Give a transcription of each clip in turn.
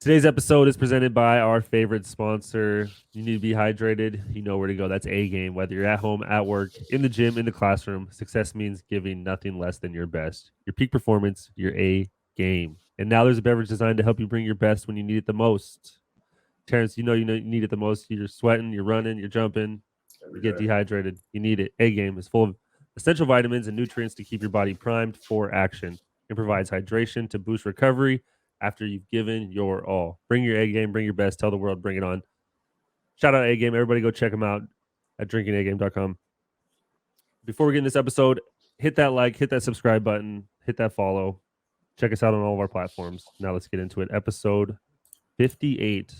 Today's episode is presented by our favorite sponsor. You need to be hydrated. You know where to go. That's A Game. Whether you're at home, at work, in the gym, in the classroom, success means giving nothing less than your best. Your peak performance, your A Game. And now there's a beverage designed to help you bring your best when you need it the most. Terrence, you need it the most. You're sweating, you're running, you're jumping, you get dehydrated. You need it. A Game is full of essential vitamins and nutrients to keep your body primed for action. It provides hydration to boost recovery after you've given your all. Bring your A Game, bring your best, tell the world, bring it on. Shout out A Game. Everybody go check them out at drinkingagame.com. Before we get in this episode, hit that like, hit that subscribe button, hit that follow. Check us out on all of our platforms. Now let's get into it. Episode 58.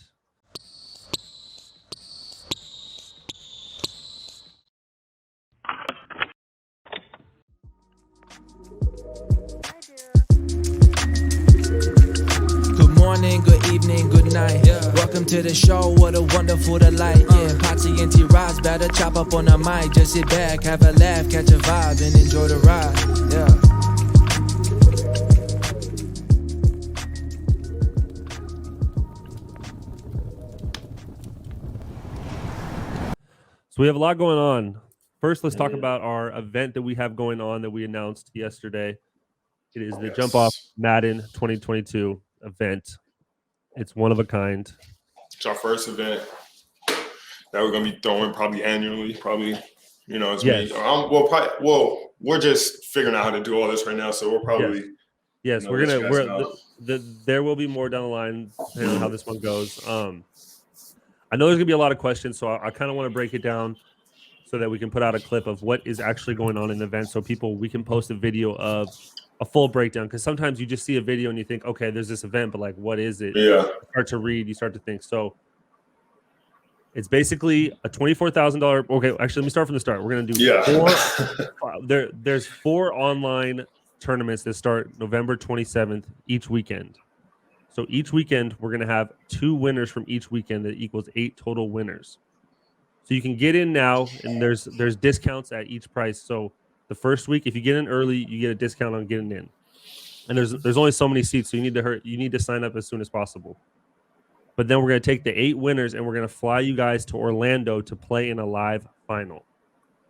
Morning, good evening, good night. Welcome to the show, what a wonderful delight. Potsi and T-Rods better chop up on the mic. Just sit back, have a laugh, catch a vibe, and enjoy the ride. So we have a lot going on. First, let's talk about our event that we have going on that we announced yesterday. It is the Jumpoff Madden 2022 event. It's one of a kind. It's our first event that we're gonna be throwing probably annually. It's me. We're just figuring out how to do all this right now, so we're probably there will be more down the line depending on how this one goes. I know there's gonna be a lot of questions, so I kind of want to break it down so that we can put out a clip of what is actually going on in the event, so we can post a video of a full breakdown, because sometimes you just see a video and you think, okay, there's this event, but like, what is it? You start to read, you start to think. So it's basically a $24,000. Okay, actually, let me start from the start. We're gonna do there's 4 online tournaments that start November 27th each weekend. So each weekend we're gonna have 2 winners from each weekend that equals 8 total winners. So you can get in now, and there's discounts at each price. So the first week, if you get in early, you get a discount on getting in. And there's only so many seats, so you need to sign up as soon as possible. But then we're going to take the 8 winners and we're going to fly you guys to Orlando to play in a live final.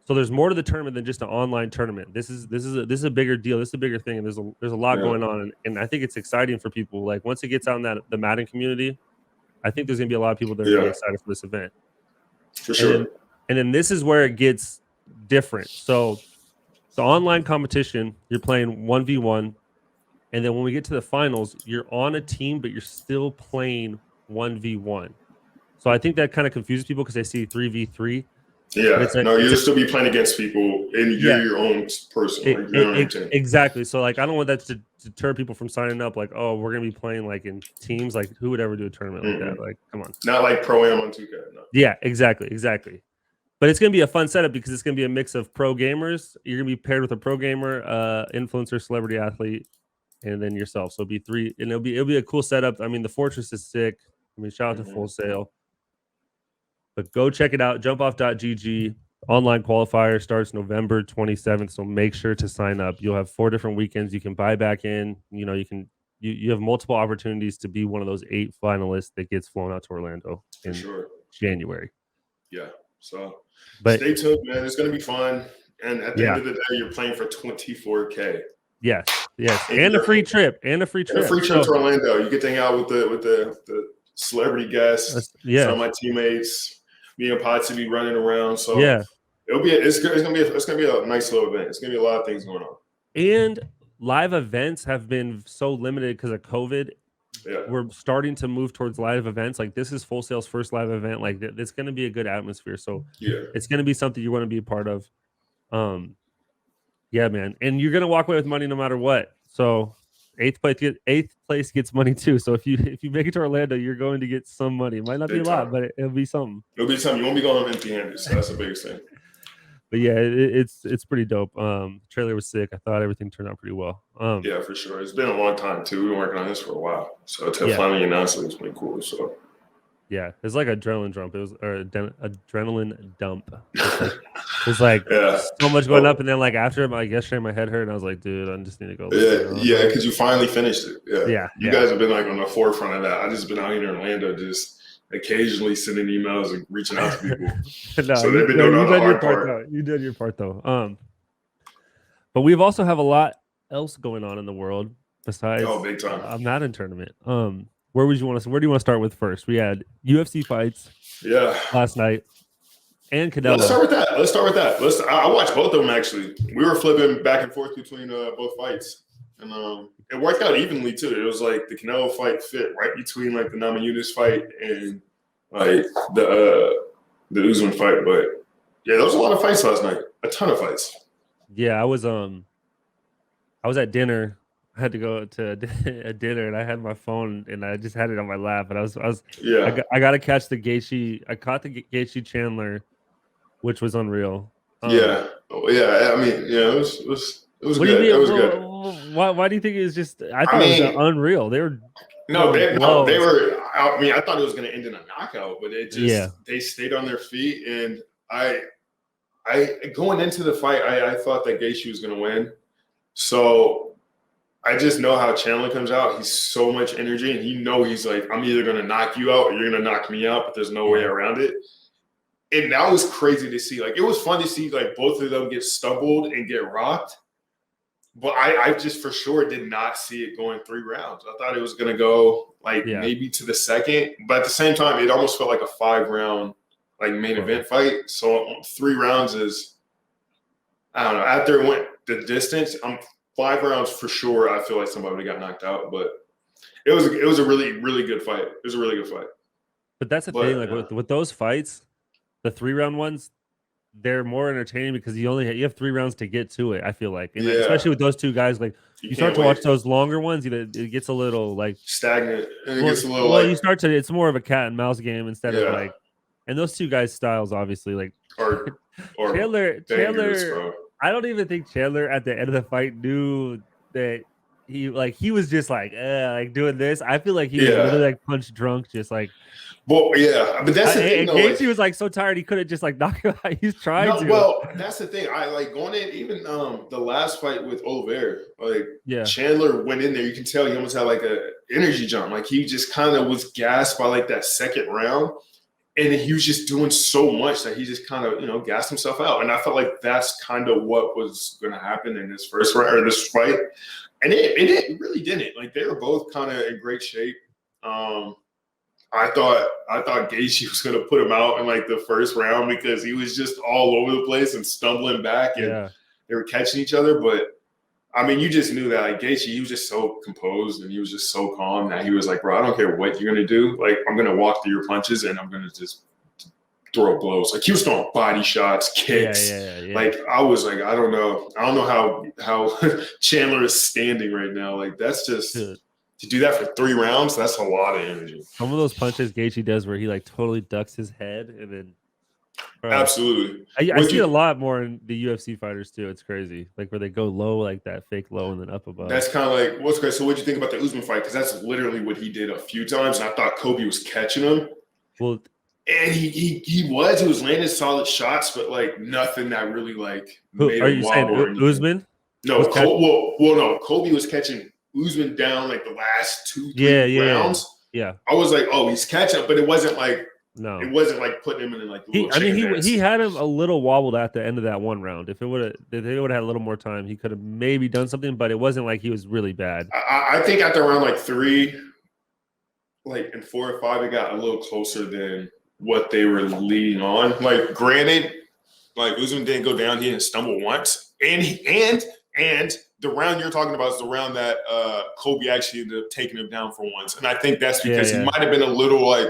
So there's more to the tournament than just an online tournament. This is a bigger deal. This is a bigger thing, and there's a lot going on, and I think it's exciting for people. Like, once it gets out in the Madden community, I think there's going to be a lot of people that are really excited for this event. For sure. And then this is where it gets different. So the online competition, you're playing 1v1, and then when we get to the finals, you're on a team, but you're still playing 1v1. So I think that kind of confuses people because they see 3v3. Yeah, you'll still be playing against people, and you're your own person. Exactly. So like, I don't want that to deter people from signing up. Like, oh, we're gonna be playing like in teams. Like, who would ever do a tournament like that? Like, come on. Not like Pro-Am on 2K. No. Yeah, exactly. But it's going to be a fun setup because it's going to be a mix of pro gamers. You're going to be paired with a pro gamer, influencer, celebrity athlete, and then yourself. So it'll be 3, and it'll be a cool setup. I mean, the Fortress is sick. I mean, shout out to Full Sail. But go check it out. Jumpoff.gg. Online qualifier starts November 27th. So make sure to sign up. You'll have 4 different weekends. You can buy back in. You have multiple opportunities to be one of those 8 finalists that gets flown out to Orlando in January. Yeah. So stay tuned, man. It's going to be fun. And at the end of the day, you're playing for $24K. Yes. And a free trip. A free trip to Orlando. You get to hang out with the celebrity guests. Some of my teammates. Me and Potsi be running around. So it's gonna be a nice little event. It's gonna be a lot of things going on. And live events have been so limited because of COVID. Yeah. We're starting to move towards live events. Like, this is Full Sail's first live event. Like, it's going to be a good atmosphere. So it's going to be something you want to be a part of. Yeah, man. And you're going to walk away with money no matter what. So eighth place gets money too. So if you make it to Orlando, you're going to get some money. It might not be a lot, but it'll be something. It'll be something. You won't be going empty-handed. So that's the biggest thing. But yeah, it's pretty dope. The trailer was sick. I thought everything turned out pretty well. Yeah, for sure. It's been a long time too. We've been working on this for a while. So to finally announce it, it's pretty cool. So Yeah, it's like adrenaline dump. It was adrenaline dump. It's like so much going up, and then like after like yesterday, my head hurt, and I was like, dude, I just need to go. Yeah, because you finally finised it. Yeah, you guys have been like on the forefront of that. I just been out here in Orlando, just occasionally sending emails and reaching out to people. So they've been doing all the hard part. You did your part though. But we've also have a lot else going on in the world besides big time. A Madden tournament. Where do you want to start with first? We had UFC fights. Last night. And Canelo. Let's start with that. I watched both of them actually. We were flipping back and forth between both fights, and it worked out evenly too. It was like the Canelo fight fit right between like the Namajunas fight and like the Usman fight. But yeah, there was a lot of fights last night. A ton of fights. Yeah, I was at dinner. I had to go to a dinner, and I had my phone, and I just had it on my lap. And I got to catch the Gaethje. I caught the Gaethje Chandler, which was unreal. I mean, it was good. It was good. Why do you think it was just? I thought it was unreal. They were they were. I mean, I thought it was going to end in a knockout, but it just they stayed on their feet, and I going into the fight, I thought that Gaethje was going to win. So I just know how Chandler comes out. He's so much energy, and he's like, I'm either going to knock you out or you're going to knock me out, but there's no way around it. And that was crazy to see. Like, it was fun to see like both of them get stumbled and get rocked. But I just for sure did not see it going 3 rounds. I thought it was going to go like maybe to the second. But at the same time, it almost felt like a 5-round like main event fight. So 3 rounds is, I don't know. After it went the distance, 5 rounds for sure. I feel like somebody would have got knocked out. But it was a really, really good fight. It was a really good fight. But that's the thing. Like with those fights, the 3-round ones, they're more entertaining because you have 3 rounds to get to it. I feel like, and especially with those two guys, like you start to watch those longer ones, it gets a little like stagnant, and it gets a little. Well, you start to. It's more of a cat and mouse game instead of like. And those two guys' styles, obviously, like Chandler. I don't even think Chandler at the end of the fight knew that he was just like doing this. I feel like he was really like punch drunk, just like. Well, yeah, but that's the thing. And Gaethje was like so tired he couldn't just like knock him out. He's trying to. Well, that's the thing. I like going in even the last fight with Oliveira. Like Chandler went in there. You can tell he almost had like a energy jump. Like he just kind of was gassed by like that second round, and he was just doing so much that he just kind of gassed himself out. And I felt like that's kind of what was going to happen in this first round or this fight, and it really didn't. Like they were both kind of in great shape. I thought Gaethje was going to put him out in like the first round because he was just all over the place and stumbling back, and they were catching each other. But I mean, you just knew that like Gaethje, he was just so composed and he was just so calm that he was like, bro, I don't care what you're going to do. Like, I'm going to walk through your punches and I'm going to just throw blows. Like he was throwing body shots, kicks. Like I was like, I don't know how Chandler is standing right now. Like that's just. To do that for 3 rounds, that's a lot of energy. Some of those punches Gaethje does where he like totally ducks his head and then absolutely. I see it a lot more in the UFC fighters too. It's crazy. Like where they go low like that, fake low and then up above. That's kind of like what's great. So what'd you think about the Usman fight? Because that's literally what he did a few times. And I thought Kobe was catching him. Well, and he was landing solid shots, but like nothing that really like made him wobble. Are you saying Usman? No, no. Kobe was catching Usman down like the last 2-3 rounds. Yeah. I was like, oh, he's catching up, but it wasn't like it wasn't like putting him in like the he had him a little wobbled at the end of that 1 round. If they would have had a little more time, he could have maybe done something, but it wasn't like he was really bad. I think after around like 3, like in 4 or 5, it got a little closer than what they were leading on. Like granted, like Usman didn't go down, he didn't stumble once. And the round you're talking about is the round that Kobe actually ended up taking him down for once. And I think that's because he might have been a little like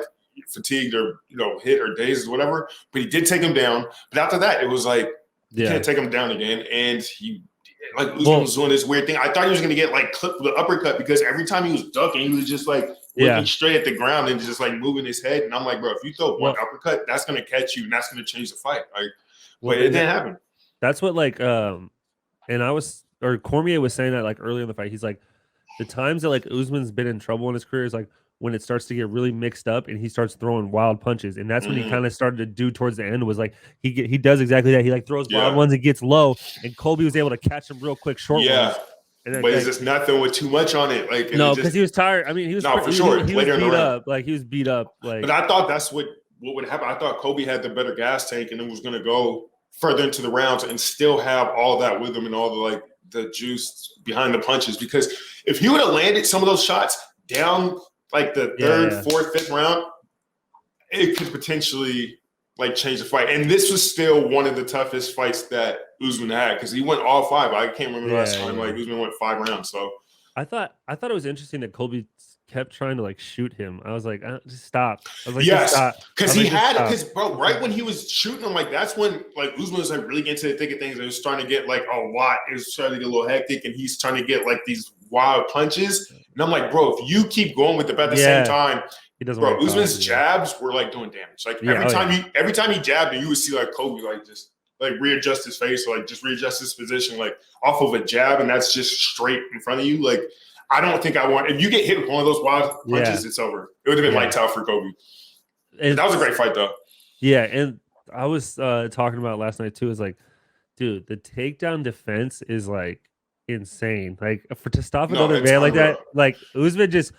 fatigued or, hit or dazed or whatever, but he did take him down. But after that, it was like, you can't take him down again. And he, like, Usman was doing this weird thing. I thought he was going to get like clipped with the uppercut because every time he was ducking, he was just like looking straight at the ground and just like moving his head. And I'm like, bro, if you throw one uppercut, that's going to catch you and that's going to change the fight. Like, but it didn't happen. That's what like, Cormier was saying that like earlier in the fight, he's like the times that like Usman's been in trouble in his career is like when it starts to get really mixed up and he starts throwing wild punches. And that's when he kind of started to do towards the end was like he does exactly that. He like throws wild ones and gets low, and Colby was able to catch him real quick, short ones. And then, but it's just nothing with too much on it. Like no, because he was tired. I mean, he was for sure. He was beat up. Like he was beat up. Like, but I thought that's what would happen. I thought Colby had the better gas tank and it was going to go further into the rounds and still have all that with him and all the like the juice behind the punches. Because if he would have landed some of those shots down like the third, fourth, fifth round, it could potentially like change the fight. And this was still one of the toughest fights that Usman had because he went all 5. I can't remember the last time like Usman went 5 rounds. So I thought it was interesting that Colby kept trying to like shoot him. I was like, just stop. I was like, yes, because bro, right when he was shooting him, like that's when like Usman was like really getting to the thick of things and was starting to get like a lot. It was starting to get a little hectic, and he's trying to get like these wild punches. And I'm like, bro, if you keep going with it, but at the same time, he doesn't. Bro, Usman's jabs were like doing damage. Like every time he jabbed, and you would see like Colby like just like readjust his face or like just readjust his position like off of a jab, and that's just straight in front of you. Like I don't think I want. If you get hit with one of those wild punches, it's over. It would have been lights out for Colby. That was a great fight, though. Yeah, and I was talking about last night too. Is like, dude, the takedown defense is like insane. Like to stop another man like that, like Usman just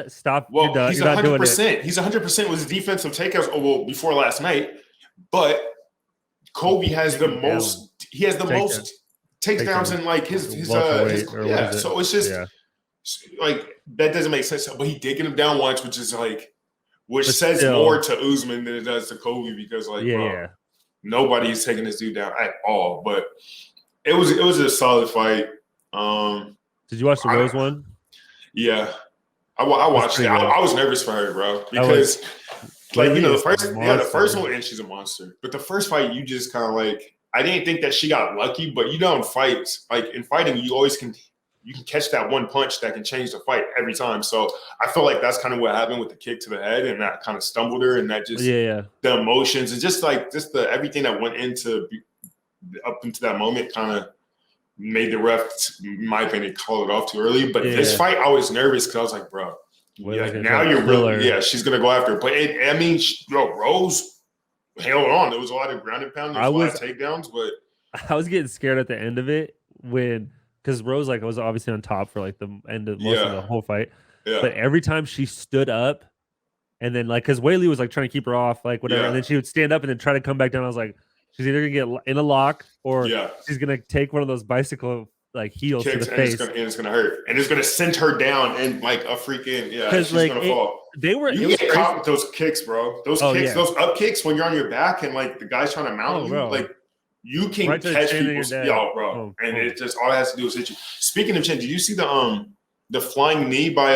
stop. Well, he's 100%. He's 100% with his defensive takedowns. Oh, well, before last night, but Colby has the most. He has the most takedowns in like his yeah. So it's just. Like that doesn't make sense, but he did get him down once, which is like, says more to Usman than it does to Colby because like, nobody's taking this dude down at all. But it was a solid fight. Did you watch the Rose one? Yeah, I watched it. I was nervous for her, bro, because like the first one, and she's a monster. But the first fight, you just kind of like, I didn't think that she got lucky, but you know, in fights, like in fighting, you always can. You can catch that one punch that can change the fight every time. So I feel like that's kind of what happened with the kick to the head, and that kind of stumbled her, and that just the emotions and just the everything that went up into that moment kind of made the ref, in my opinion, call it off too early. But this fight, I was nervous because I was like, bro, now you're really she's gonna go after her. But Rose held on. There was a lot of ground and pound. There was a lot of takedowns, but I was getting scared at the end of it because Rose like was obviously on top for like the end of most of the whole fight. Yeah. But every time she stood up and then like because Weili was like trying to keep her off, like whatever, and then she would stand up and then try to come back down. I was like, she's either gonna get in a lock or she's gonna take one of those bicycle like heels to the face. It's gonna hurt. And it's gonna send her down and like a freaking she's like, gonna fall. You get caught with those kicks, bro. Those kicks, those up kicks when you're on your back and like the guy's trying to mount you, like you can catch people's bro. And it just all it has to do is hit you. Speaking of chin, did you see the flying knee by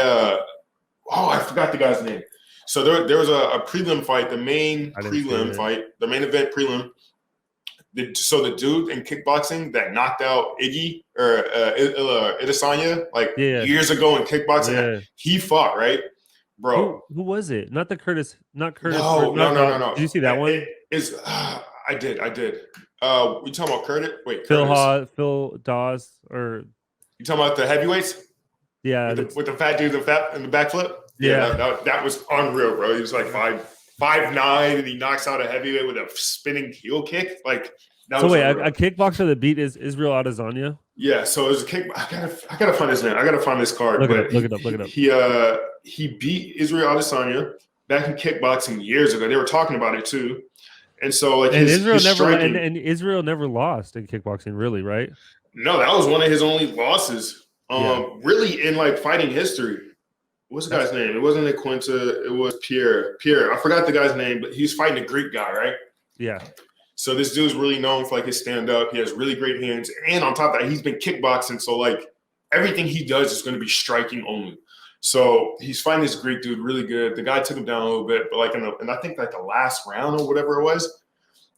I forgot the guy's name. So there was a prelim fight, the main event prelim. So the dude in kickboxing that knocked out Iggy or Adesanya years ago in kickboxing, he fought, right? Bro. Who was it? Not Curtis. No. Did you see that one? I did. We talking about Curtis? Wait, Phil Dawes, or you talking about the heavyweights? Yeah, with the fat dude in the backflip. Yeah, that was unreal, bro. He was like 5'9", and he knocks out a heavyweight with a spinning heel kick. Like that was a kickboxer that beat is Israel Adesanya. Yeah, so it was a kick. I gotta find his name. I gotta find this card. Look it up. He beat Israel Adesanya back in kickboxing years ago. They were talking about it too. And so like Israel never lost in kickboxing, really, right? No, that was one of his only losses. Really in like fighting history. What's the guy's name? It wasn't Quinta, it was Pierre. I forgot the guy's name, but he's fighting a Greek guy, right? Yeah. So this dude's really known for like his stand-up. He has really great hands. And on top of that, he's been kickboxing. So like everything he does is going to be striking only. So he's fighting this Greek dude really good. The guy took him down a little bit, but like and I think like the last round or whatever it was,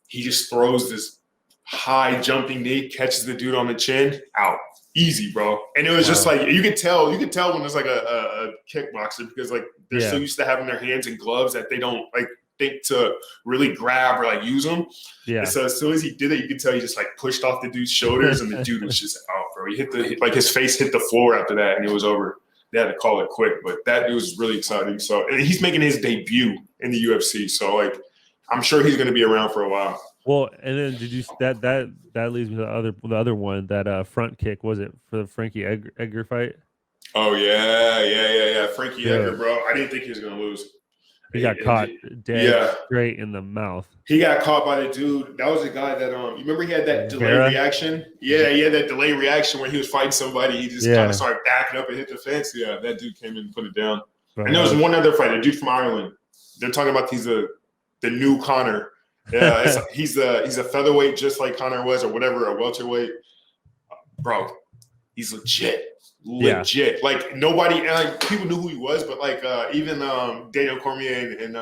he just throws this high jumping knee, catches the dude on the chin, out. Easy, bro. And it was just like you could tell when it's like a kickboxer because like they're so used to having their hands in gloves that they don't like think to really grab or like use them. Yeah. And so as soon as he did it, you could tell he just like pushed off the dude's shoulders and the dude was just out, bro. He hit his face hit the floor after that and it was over. they had to call it quick. But that was really exciting. So and he's making his debut in the UFC. So like, I'm sure he's going to be around for a while. Well, and then did you that leads me to the other one, that front kick, was it for the Frankie Edgar fight? Oh yeah. Frankie Edgar, bro. I didn't think he was going to lose. He got caught dead straight in the mouth. He got caught by the dude. That was the guy that you remember he had that delay reaction? Yeah, he had that delay reaction where he was fighting somebody. He just kind of started backing up and hit the fence. Yeah, that dude came in and put it down. Right. And there was one other fight, a dude from Ireland. They're talking about he's the new Conor. Yeah, he's a featherweight just like Conor was, or whatever, a welterweight. Bro, he's legit. Like nobody, and like people knew who he was, but like even Daniel Cormier and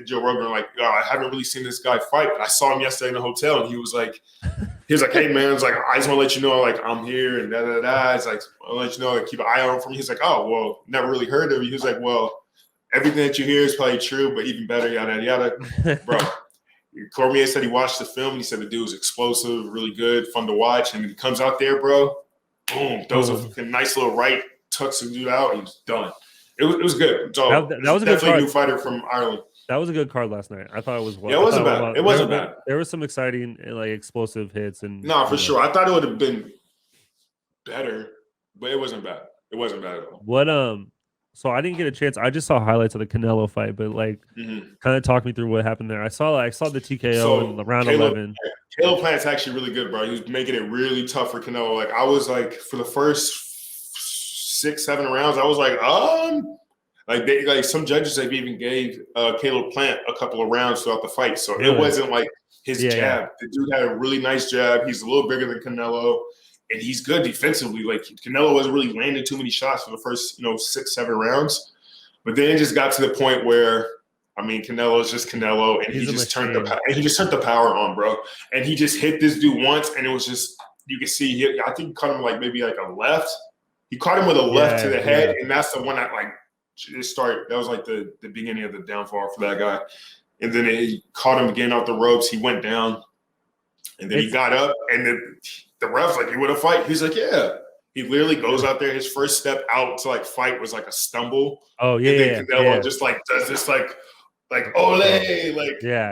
Joe Rogan are like, I haven't really seen this guy fight. But I saw him yesterday in the hotel, and he was like, hey man, it's like, I just want to let you know, like, I'm here and da. It's like, I'll let you know, like, keep an eye out for me. He's like, oh well, never really heard of you. He was like, well, everything that you hear is probably true, but even better, yada yada, bro. Cormier said he watched the film. He said the dude was explosive, really good, fun to watch, and he comes out there, bro. Boom! Throws a nice little right, tucks the dude out, and he's done. It was good. So that was definitely a new fighter from Ireland. That was a good card last night. I thought it was well. Yeah, it wasn't bad. It wasn't bad. There was some exciting, like, explosive hits and for sure. I thought it would have been better, but it wasn't bad. It wasn't bad at all. What So I didn't get a chance. I just saw highlights of the Canelo fight, but like, kind of talk me through what happened there. I saw the TKO in the round 11. Caleb Plant's actually really good, bro. He was making it really tough for Canelo. Like, I was like, for the first 6-7 rounds, I was like, some judges, they even gave Caleb Plant a couple of rounds throughout the fight. So it wasn't like his jab. Yeah. The dude had a really nice jab. He's a little bigger than Canelo. And he's good defensively. Like, Canelo wasn't really landing too many shots for the first, 6-7 rounds. But then it just got to the point where, I mean, Canelo is just Canelo, and he just turned the power on, bro. And he just hit this dude once, and it was just, you could see, I think he caught him like maybe like a left. He caught him with a left to the head, and that's the one that like that was like the beginning of the downfall for that guy. And then he caught him again off the ropes. He went down, and then he got up, and the ref's like, you want to fight? He's like, yeah. He literally goes out there. His first step out to like fight was like a stumble. Oh yeah. And then Canelo just like does this like ole, like I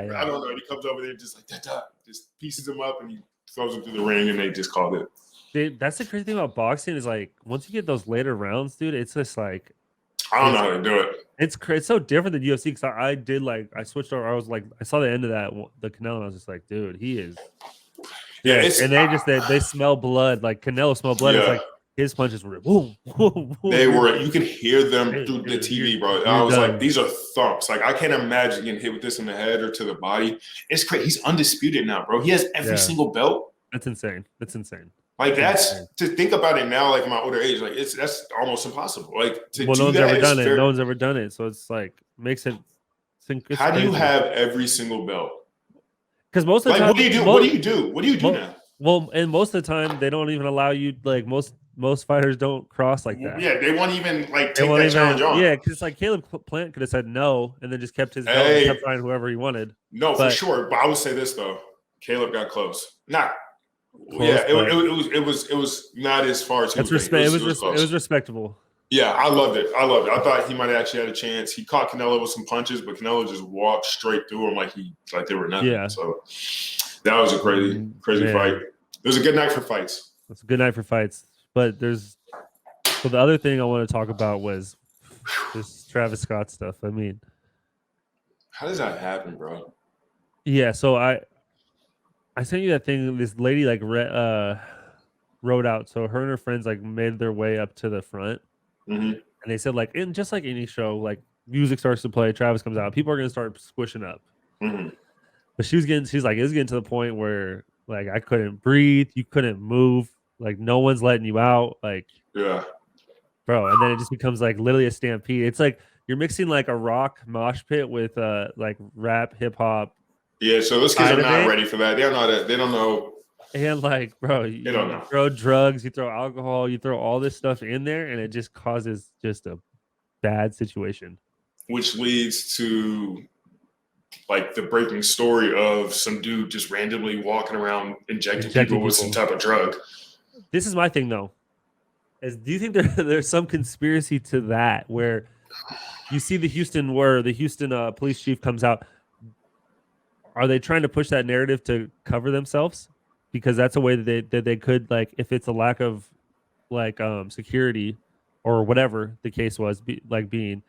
don't know. And he comes over there just like just pieces him up, and he throws him through the ring, and they just called it. Dude, that's the crazy thing about boxing is like once you get those later rounds, dude, it's just like I don't know how to do it. It's so different than UFC because I switched over. I was like, I saw the end of the Canelo, and I was just like, dude, he is. Yeah, and they smell blood. Like Canelo smelled blood. Yeah. It's like his punches were boom. They were. You could hear them through the TV, bro. I was like, these are thumps. Like I can't imagine getting hit with this in the head or to the body. It's crazy. He's undisputed now, bro. He has every single belt. That's insane. Like to think about it now, like my older age, like that's almost impossible. Like no one's ever done it. No one's ever done it. So it's like makes it. How do you have every single belt? Because most of the time, what do you do? What do you do now? Well, and most of the time, they don't even allow you. Like most fighters don't cross like that. Yeah, they won't even like take that challenge on. Yeah, because like Caleb Plant could have said no and then just kept his belt and kept fighting whoever he wanted. No, for sure. But I would say this though, Caleb got close. It was not as far as he was. It was respectable. Yeah, I loved it. I thought he might have actually had a chance. He caught Canelo with some punches, but Canelo just walked straight through him like they were nothing. Yeah. So that was a crazy fight. It was a good night for fights. It's a good night for fights. But the other thing I want to talk about was this Travis Scott stuff. I mean, how does that happen, bro? Yeah, so I sent you that thing. This lady like rode out. So her and her friends like made their way up to the front. Mm-hmm. And they said, like, just like any show, like music starts to play, Travis comes out, people are gonna start squishing up. Mm-hmm. But she's like, it's getting to the point where like I couldn't breathe, you couldn't move, like no one's letting you out, like bro. And then it just becomes like literally a stampede. It's like you're mixing like a rock mosh pit with like rap, hip hop. Yeah, so those kids are not ready for that. They don't know. And like, bro, you throw drugs, you throw alcohol, you throw all this stuff in there, and it just causes just a bad situation. Which leads to like the breaking story of some dude just randomly walking around injecting people with some type of drug. This is my thing though. do you think there's some conspiracy to that where you see the Houston police chief comes out? Are they trying to push that narrative to cover themselves? Because that's a way that they could, like, if it's a lack of like security or whatever the case was, being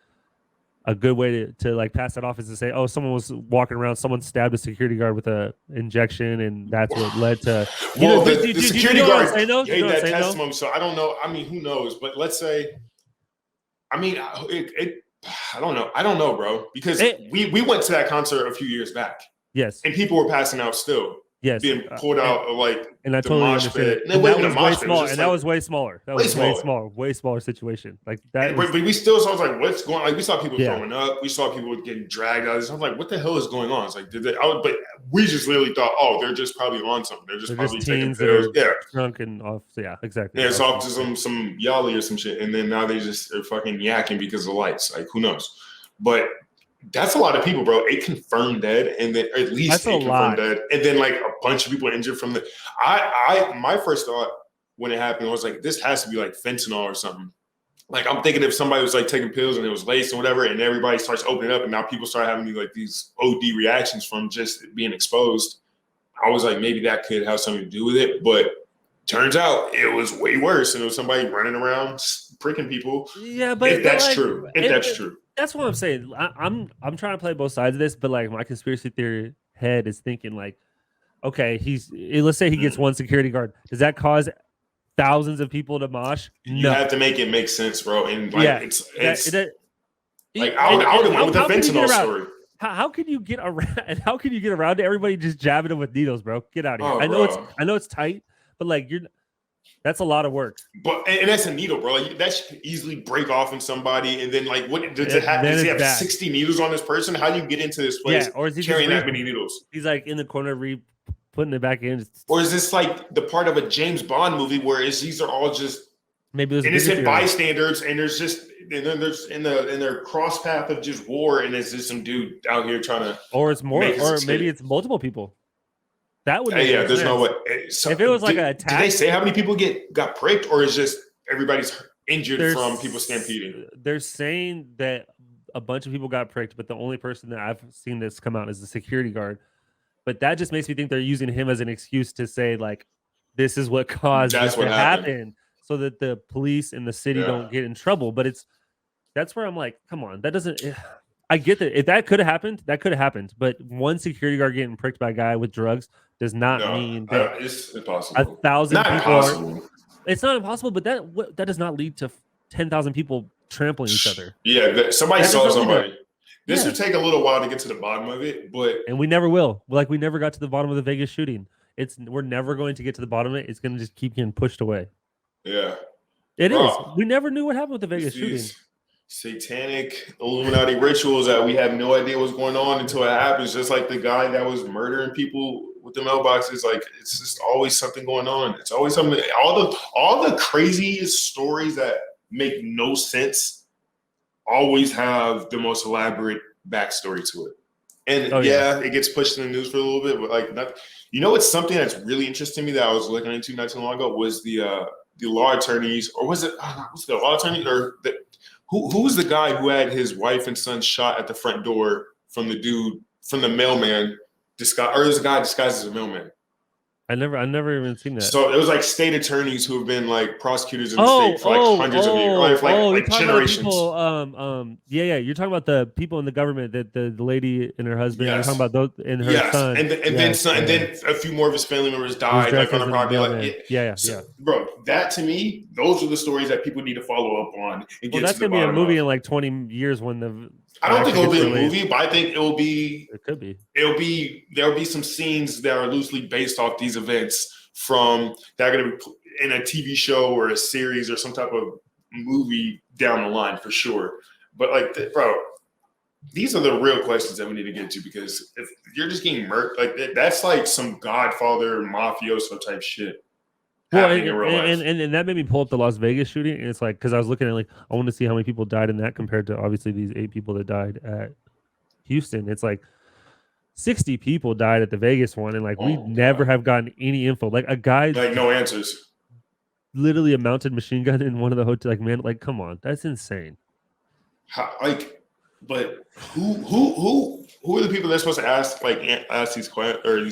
a good way to like pass that off is to say, oh, someone was walking around, someone stabbed a security guard with a injection, and that's what led to. Well, the security guard gave that testimony, so I don't know. I mean, who knows? But let's say, I mean, I don't know. I don't know, bro, because we went to that concert a few years back. Yes, and people were passing out still. Yes, being pulled out of like and I totally understand. And that was way smaller. That was way smaller situation. Like that. But we still saw like what's going. Like we saw people throwing up. We saw people getting dragged out. I was like, what the hell is going on? It's like but we just literally thought, oh, they're just probably on something. They're probably taking pills. Yeah, drunk and off. Yeah, exactly. Yeah, it's off to some yali or some shit, and then now they just are fucking yakking because of lights. Like who knows? But that's a lot of people, bro. 8 confirmed dead, and then at least 8 confirmed dead, and then like a bunch of people injured from the. My first thought when it happened was like, this has to be like fentanyl or something. Like I'm thinking if somebody was like taking pills and it was laced or whatever, and everybody starts opening up, and now people start having these OD reactions from just being exposed. I was like, maybe that could have something to do with it, but turns out it was way worse, and it was somebody running around pricking people. Yeah, but if that's true. That's what I'm saying. I'm trying to play both sides of this, but like my conspiracy theory head is thinking like, okay, let's say he gets one security guard. Does that cause thousands of people to mosh? You have to make it make sense, bro. And like it's like I would have went with the fentanyl story. How can you get around? And how can you get around to everybody just jabbing them with needles, bro? Get out of here. I know it's tight, but like that's a lot of work. And that's a needle, bro. Like, that should easily break off in somebody. And then, like, what does it have? Does he have 60 needles on this person? How do you get into this place? Or is he carrying that many needles? He's like in the corner, putting it back in. Or is this like the part of a James Bond movie where these are all just innocent bystanders, and there's just and then there's in their cross path of just war, and it's just some dude out here trying to. Or it's more, or maybe it's multiple people. That would there's sense. No way. So, if it was like an attack, did they say how many people got pricked, or is just everybody's injured from people stampeding? They're saying that a bunch of people got pricked, but the only person that I've seen this come out is the security guard. But that just makes me think they're using him as an excuse to say like, this is what caused this to happen, so that the police and the city don't get in trouble. But that's where I'm like, come on, that doesn't. I get that if that could have happened, that could have happened. But one security guard getting pricked by a guy with drugs does not mean that it's impossible. 1,000 people it's not impossible, but that does not lead to 10,000 people trampling each other. Yeah, somebody saw somebody. This would take a little while to get to the bottom of it, and we never will. Like we never got to the bottom of the Vegas shooting. We're never going to get to the bottom of it. It's going to just keep getting pushed away. Yeah, it is. We never knew what happened with the Vegas shooting. Satanic Illuminati rituals that we have no idea what's going on until it happens. Just like the guy that was murdering people with the mailboxes, like it's just always something going on. It's always something. All the craziest stories that make no sense always have the most elaborate backstory to it. And it gets pushed in the news for a little bit, but like it's something that's really interesting to me that I was looking into not too long ago was the law attorneys, or was it the law attorney or who was the guy who had his wife and son shot at the front door from the mailman disguised, or it was a guy disguised as a mailman? I never even seen that. So it was like state attorneys who have been like prosecutors in the state for like hundreds of years, like generations. You're talking about the people in the government, that the lady and her husband. You're talking about those and her son. And then a few more of his family members died, like on the property. Bro, that to me, those are the stories that people need to follow up on. Well, that's gonna be a movie in like 20 years when the. I don't think it'll be a movie, but I think it will be. It could be. There'll be some scenes that are loosely based off these events from that are going to be in a TV show or a series or some type of movie down the line for sure. But like, bro, these are the real questions that we need to get to, because if you're just getting murked, like that's like some Godfather mafioso type shit. Well, and that made me pull up the Las Vegas shooting, and it's like, because I was looking at like, I want to see how many people died in that compared to obviously these 8 people that died at Houston. It's like 60 people died at the Vegas one, and like we never have gotten any info. Like a guy, like no answers. literally a mounted machine gun in one of the hotels. Like, man, like, come on, that's insane. How, like, but who are the people that's supposed to ask these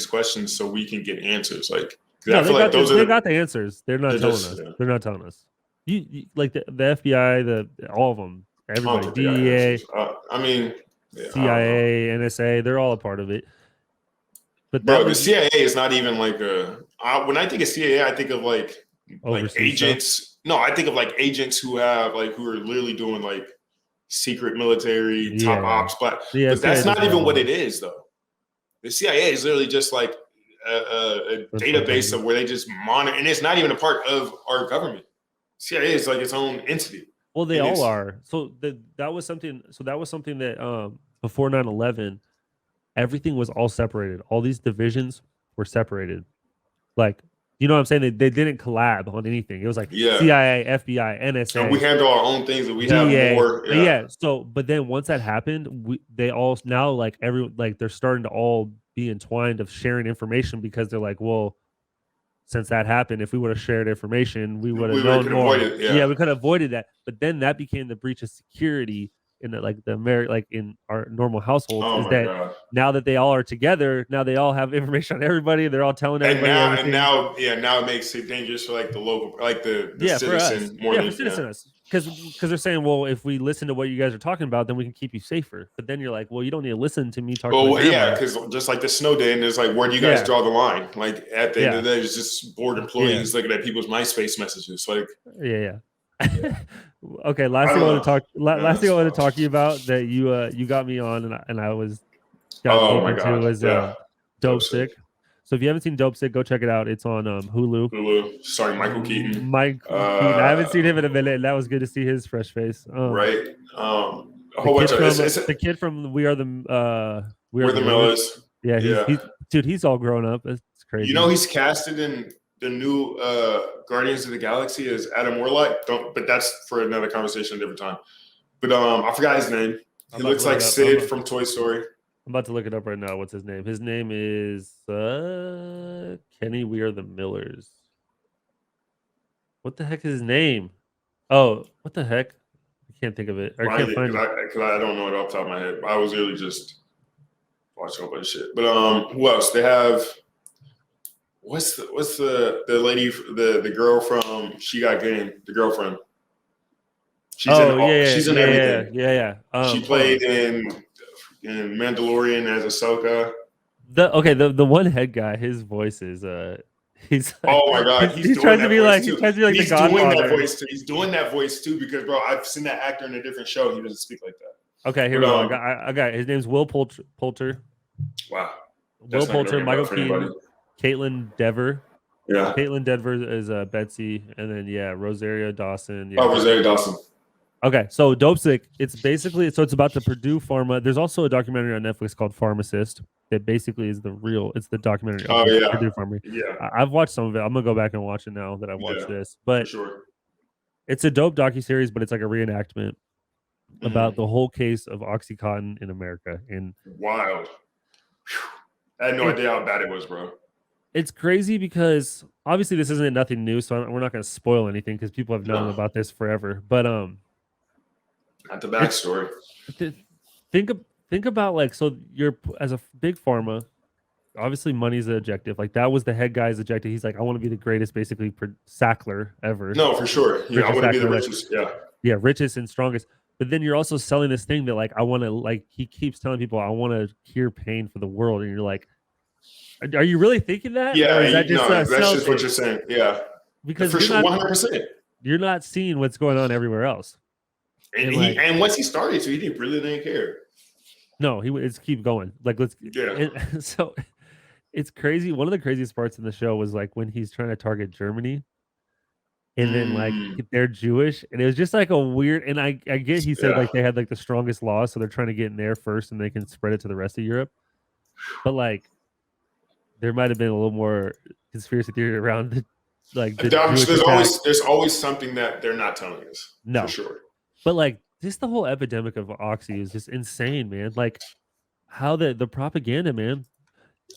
questions so we can get answers? Like, no, they got the answers. They're not telling us. Yeah. They're not telling us. You like the FBI, all of them, everybody, DEA. I mean, CIA, NSA, they're all a part of it. But bro, the CIA is not even like when I think of CIA, I think of like agents. Stuff? No, I think of like agents who are literally doing like secret military top ops, but that's not even what it is though. The CIA is literally just like a database of where they just monitor, and it's not even a part of our government. CIA is like its own entity. Well, they all are. So that was something that before 9/11, everything was all separated. All these divisions were separated. Like, you know what I'm saying? They didn't collab on anything. It was like CIA, FBI, NSA. And we handle our own things, and we have more. Yeah. So, but then once that happened, they all now they're starting to all be entwined of sharing information because they're like, well, since that happened, if we would have shared information, we would have known more. Yeah, we could have avoided that. But then that became the breach of security in in our normal households. Now that they all are together, now they all have information on everybody. They're all telling everybody. And now it makes it dangerous for like the local, like the citizen more than citizens. Because they're saying, well, if we listen to what you guys are talking about, then we can keep you safer. But then you're like, well, you don't need to listen to me talking. Well, because just like the snow day, and there's like, where do you guys draw the line? Like at the end of the day, it's just bored employees looking at people's MySpace messages. Like, Okay, last thing I want to talk to you about that you got me on, and I was Dope Sick. So if you haven't seen Dope Sick, go check it out. It's on Hulu. Sorry, Michael Keaton. I haven't seen him in a minute. That was good to see his fresh face. Right. The kid from We Are the Millers. Yeah, he's all grown up. It's crazy. You know, he's casted in the new Guardians of the Galaxy as Adam Warlock. But that's for another conversation, a different time. But I forgot his name. He looks like Sid from Toy Story. I'm about to look it up right now. What's his name? His name is Kenny We Are the Millers. What the heck is his name? Oh, what the heck? I can't think of it. I can't find it. Because I don't know it off the top of my head. I was really just watching a whole bunch of shit. But who else? They have what's the lady, the girl from She Got Game, the girlfriend. She's in everything. Yeah. She played in Mandalorian as Ahsoka. The one head guy, his voice is he's oh my god, he's trying to be like the Godfather. He's doing that voice too because bro, I've seen that actor in a different show. He doesn't speak like that. Okay, here we go. I got his name's Will Poulter. Wow. Will Poulter, Michael Keaton, Caitlin Dever. Yeah. Caitlin Dever is Betsy, and then Rosario Dawson. Rosario Dawson. Okay, so Dope Sick, it's about the Purdue Pharma. There's also a documentary on Netflix called Pharmacist that basically is it's the documentary of Purdue Pharma. Yeah. I've watched some of it. I'm going to go back and watch it now that I've watched this. But it's a dope docuseries, but it's like a reenactment about the whole case of OxyContin in America. And wild. I had no idea how bad it was, bro. It's crazy because obviously this isn't nothing new, so we're not going to spoil anything because people have known about this forever. But at the backstory. Think about you're as a big pharma, obviously money's the objective. Like that was the head guy's objective. He's like, I want to be the greatest, basically Sackler ever. No, for sure. Yeah, I want to be the richest. Yeah, richest and strongest. But then you're also selling this thing that I want to he keeps telling people I want to cure pain for the world, and you're like, are you really thinking that? Yeah, that's just what you're saying. Yeah, because for sure, 100%. You're not seeing what's going on everywhere else. And once he started, so he didn't care. No, it's keep going. So it's crazy. One of the craziest parts in the show was when he's trying to target Germany, and then they're Jewish, and it was just a weird. And I get he said they had the strongest laws, so they're trying to get in there first, and they can spread it to the rest of Europe. But there might have been a little more conspiracy theory around there's always something that they're not telling us. No, for sure. But just the whole epidemic of Oxy is just insane, man. How the propaganda, man.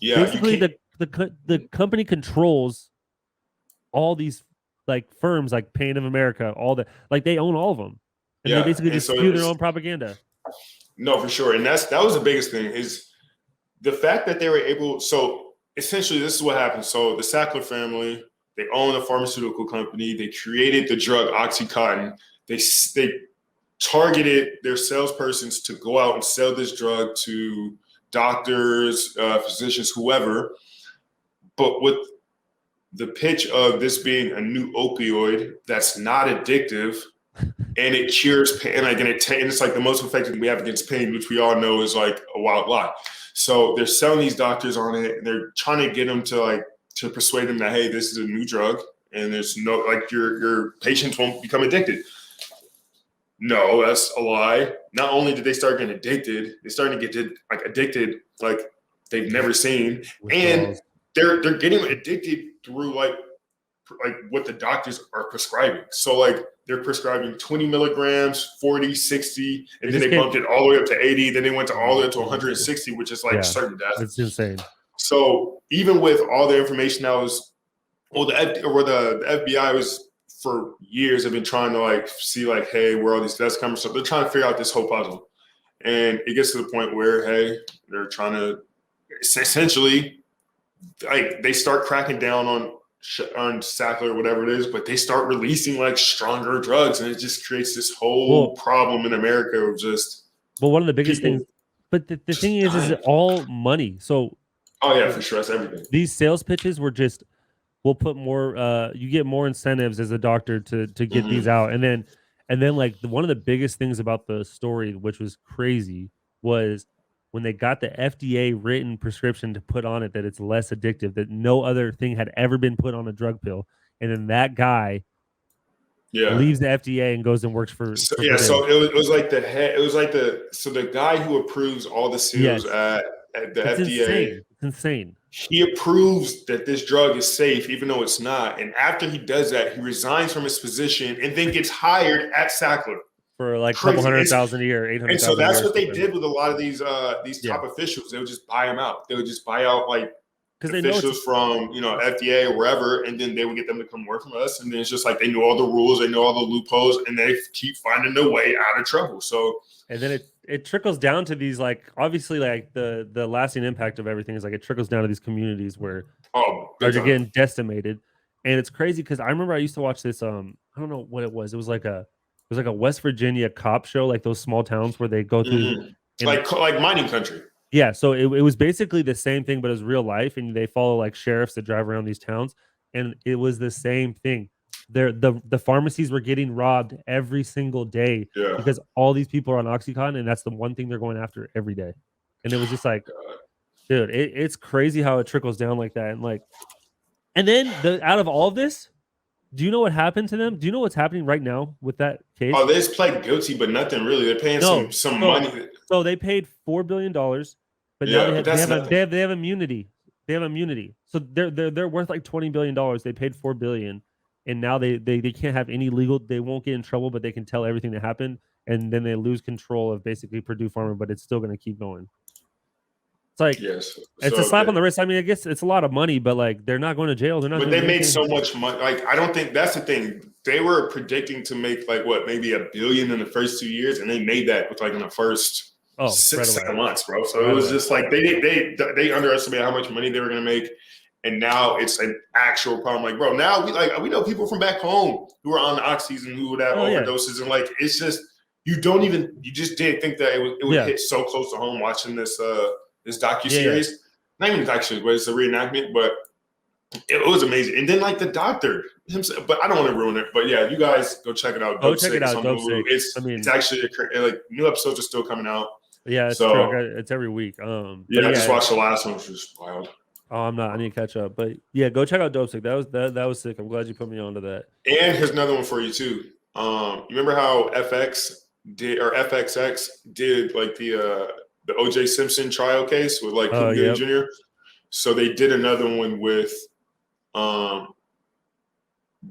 Yeah, basically the company controls all these like firms like Pain of America, all the like they own all of them, and they basically just spew their own propaganda. No, for sure, and that was the biggest thing is the fact that they were able. So essentially, this is what happened. So the Sackler family, they own a pharmaceutical company. They created the drug OxyContin. They targeted their salespersons to go out and sell this drug to doctors, physicians, whoever. But with the pitch of this being a new opioid that's not addictive and it cures pain, and it's like the most effective thing we have against pain, which we all know is like a wild lie. So they're selling these doctors on it, and they're trying to get them to persuade them that, hey, this is a new drug and there's no, like, your patients won't become addicted. No, that's a lie. Not only did they start getting addicted, they started to get addicted like they've never seen. And they're getting addicted through like what the doctors are prescribing. So like they're prescribing 20 milligrams, 40, 60, and then they bumped it all the way up to 80. Then they went to all the way up to 160, which is like certain death. It's insane. So even with all the information that was, the FBI was for years have been trying to like see like, hey, where all these deaths coming from. So they're trying to figure out this whole puzzle. And it gets to the point where, hey, they're trying to essentially, like, they start cracking down on Sackler or whatever it is, but they start releasing like stronger drugs, and it just creates this whole problem in America of just. Well, one of the biggest things, but the thing is it all money. So. Oh yeah, for sure, that's everything. These sales pitches were just, we'll put more. You get more incentives as a doctor to get these out, and then like one of the biggest things about the story, which was crazy, was when they got the FDA written prescription to put on it that it's less addictive, that no other thing had ever been put on a drug pill, and then that guy leaves the FDA and goes and works for. So it was like the head. It was like the guy who approves all the seals at the FDA. It's insane. He approves that this drug is safe, even though it's not. And after he does that, he resigns from his position and then gets hired at Sackler for like a couple $100,000 a year, $800,000. And so that's what they did with a lot of these top officials. They would just buy them out. They would just buy out like officials from FDA or wherever, and then they would get them to come work for us. And then it's just like they know all the rules, they know all the loopholes, and they keep finding their way out of trouble. So and then it trickles down to these, like, obviously, like the lasting impact of everything is like it trickles down to these communities where they're getting decimated. And it's crazy because I remember I used to watch this. I don't know what it was. It was like a West Virginia cop show, like those small towns where they go through like mining country. Yeah, so it was basically the same thing, but it was real life, and they follow like sheriffs that drive around these towns, and it was the same thing. The pharmacies were getting robbed every single day because all these people are on OxyContin, and that's the one thing they're going after every day. And it was just like, dude, it's crazy how it trickles down like that. And then out of all of this, do you know what happened to them? Do you know what's happening right now with that case? Oh, they just pled guilty, but nothing really. They're paying some money. So they paid $4 billion, but now they have immunity. They have immunity. So they're worth like $20 billion. They paid $4 billion. And now they can't have any legal, they won't get in trouble, but they can tell everything that happened. And then they lose control of basically Purdue Pharma, but it's still going to keep going. It's like, it's a slap on the wrist. I mean, I guess it's a lot of money, but like they're not going to jail. They're not. But they made so much money. Like, I don't think that's the thing. They were predicting to make like maybe $1 billion in the first 2 years, and they made that with like in the first 6-7 months, bro. So it was just like they underestimated how much money they were going to make. And now it's an actual problem. Like, bro, now we know people from back home who are on the oxys and who would have overdoses, and like it's just you just didn't think that it would hit so close to home watching this docuseries. Not even a docuseries, but it's a reenactment. But it was amazing. And then like the doctor himself, but I don't want to ruin it. But yeah, you guys go check it out. Check it out. It's actually like new episodes are still coming out. Yeah, it's true. It's every week. I just watched the last one, which was wild. Oh, I'm not. I need to catch up. But yeah, go check out Dope Sick. That was sick. I'm glad you put me onto that. And here's another one for you too. You remember how FXX did like the O.J. Simpson trial case with like Cuba Gooding Jr.? So they did another one with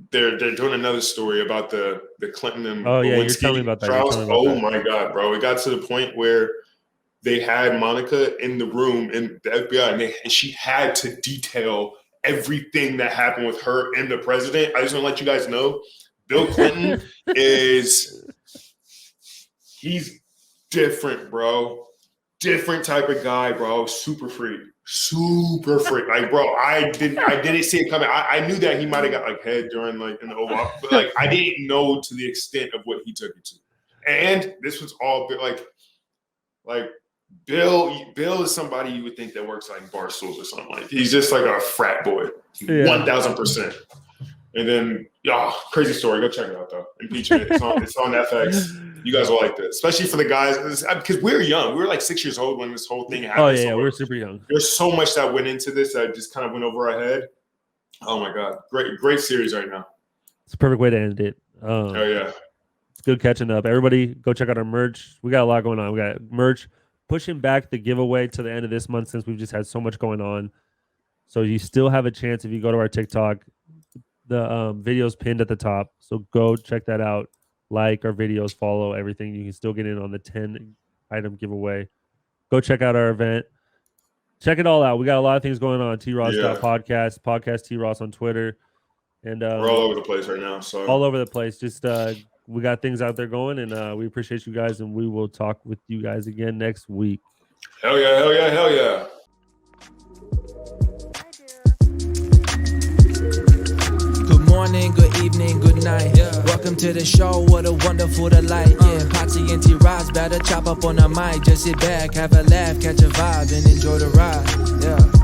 they're doing another story about the Clinton and you're telling me about that trials. My God, bro. It got to the point where they had Monica in the room in the FBI, and she had to detail everything that happened with her and the president. I just want to let you guys know, Bill Clinton he's different, bro. Different type of guy, bro. Super freak. Like, bro, I didn't see it coming. I knew that he might have got like head during like in the Oval Office, but like I didn't know to the extent of what he took it to. And this was all like Bill is somebody you would think that works like bar stools or something. Like he's just like a frat boy, 1000%. And then, crazy story. Go check it out though. Impeachment. It's on FX. You guys will like this, especially for the guys because we're young. We were like 6 years old when this whole thing happened. Oh yeah, we were super young. There's so much that went into this that just kind of went over our head. Oh my god, great series right now. It's a perfect way to end it. Oh yeah, it's good catching up. Everybody, go check out our merch. We got a lot going on. We got merch. Pushing back the giveaway to the end of this month since we've just had so much going on. So you still have a chance if you go to our TikTok. The video's pinned at the top. So go check that out. Like our videos, follow everything. You can still get in on the 10-item giveaway. Go check out our event. Check it all out. We got a lot of things going on. TRoss.podcast, podcast T-Ross on Twitter. And we're all over the place right now. So all over the place. Just we got things out there going, and we appreciate you guys, and we will talk with you guys again next week. Hell yeah, hell yeah, hell yeah. Morning, good evening, good night. Welcome to the show, what a wonderful delight. Potsi and T-Ross better chop up on the mic. Just sit back, have a laugh, catch a vibe, and enjoy the ride.